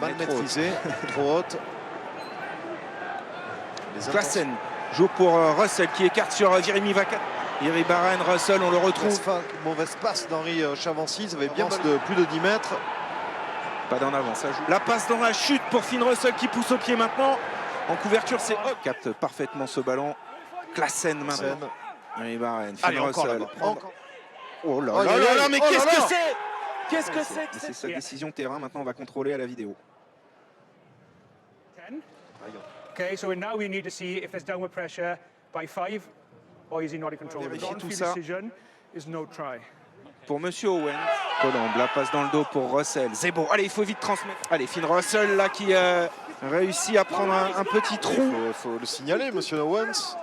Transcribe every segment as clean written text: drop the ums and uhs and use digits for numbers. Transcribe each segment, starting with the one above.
mal maîtrisée, trop haute. Klaassen joue pour Russell qui écarte sur Jérémy Vaca. Iri Barren, Russell, on le retrouve. Mauvaise passe d'Henri Chavancy, ça avait bien de plus de 10 mètres. Pas d'en avant, ça joue. La passe dans la chute pour Finn Russell qui pousse au pied maintenant. En couverture, c'est Hogg. Capte parfaitement ce ballon. Klaassen maintenant. Iri Barren, Finn Russell. Oh là là là là, mais qu'est-ce que c'est? Qu'est-ce que c'est? C'est sa décision terrain, maintenant on va contrôler à la vidéo. Okay, so now we need to see if there's downward pressure by 5 or is he not in control. The on-field decision is no try. Pour Monsieur Owens, Colombe, la passe dans le dos pour Russell. Zebo, allez, il faut vite transmettre. Allez, Finn Russell là qui réussit à prendre un petit trou. Il faut le signaler, Monsieur Owens.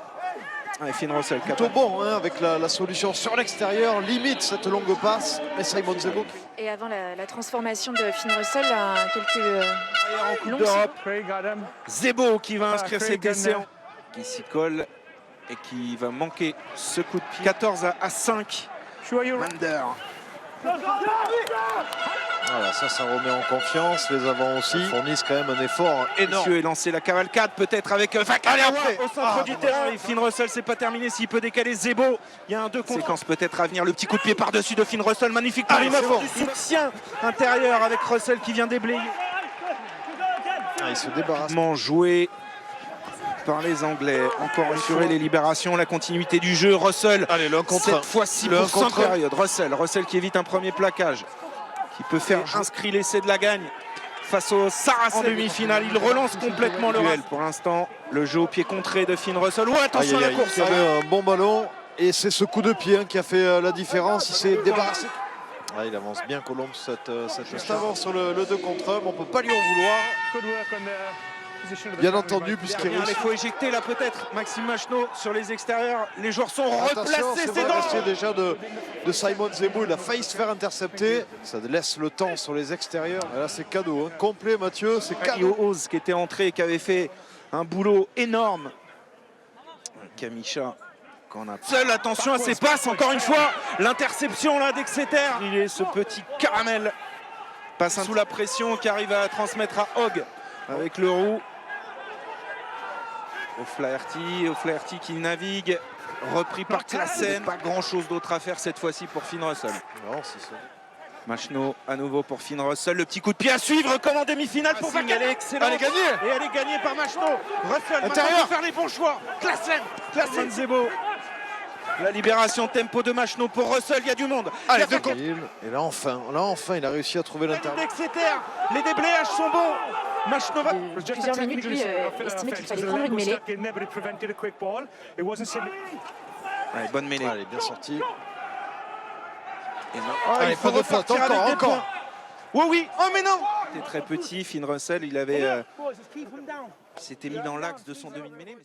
Allez, Finn Russell, plutôt bon hein, avec la solution sur l'extérieur, limite cette longue passe. Mais Simon Zebo. Et avant la transformation de Finn Russell, quelques en Coupe d'Europe. Zebo qui va inscrire ses essais, qui s'y colle et qui va manquer ce coup de pied. 14-5. Mander. Voilà, ça remet en confiance. Les avants aussi fournissent quand même un effort énorme. Monsieur est lancé la cavalcade peut-être avec Vakalawa au centre du terrain. Et Finn Russell, c'est pas terminé. S'il peut décaler Zebo, il y a un 2 contre. Séquence peut-être à venir. Le petit coup de pied par-dessus de Finn Russell. Magnifique pour du soutien intérieur avec Russell qui vient déblayer. Il se débarrasse. Joué par les Anglais. Encore assurer les libérations, la continuité du jeu. Russell, allez, cette fois-ci pour 5 périodes. Russell qui évite un premier plaquage. Qui peut faire inscrit l'essai de la gagne face au Saracens en demi-finale. Il relance complètement le duel. Pour l'instant, le jeu au pied contré de Finn Russell. Ouais, attention à la course. Il avait un bon ballon et c'est ce coup de pied qui a fait la différence. Il s'est débarrassé. Il avance bien Colombe juste avant sur le 2 contre 1, mais on ne peut pas lui en vouloir. Bien entendu, puisqu'il il faut éjecter là peut-être Maxime Machenaud sur les extérieurs. Les joueurs sont replacés. C'est déjà de Simon Zebo. Il a failli se faire intercepter. Ça laisse le temps sur les extérieurs. Et là, c'est cadeau. Hein. Complet, Mathieu. C'est cadeau. Oz qui était entré et qui avait fait un boulot énorme. Kamisha. Seul, attention à ses passes. Encore une fois, l'interception là d'Exeter. Il est ce petit caramel. Passe sous la pression qui arrive à transmettre à Hogg avec le roux. O'Flaherty qui navigue, repris par Klaassen. Pas grand chose d'autre à faire cette fois-ci pour Finn Russell. Non, c'est ça. Machenaud à nouveau pour Finn Russell. Le petit coup de pied à suivre comme en demi-finale pour Vaca. Elle est excellente. Elle est gagnée. Et elle est gagnée par Machenaud. Russell intérieur. Faire les bons choix. Klaassen Zebo. La libération tempo de Machenaud pour Russell. Il y a du monde. Allez, et là enfin, il a réussi à trouver l'intérieur. Les déblayages sont bons. Machenaud va... Plusieurs minutes, lui, estimait qu'il fallait prendre une mêlée. Allez, bonne mêlée. Allez, bien sorti. Il faut repartir encore. Oui. Oh mais non. C'était très petit, Finn Russell, il s'était mis dans l'axe de son demi de mêlée.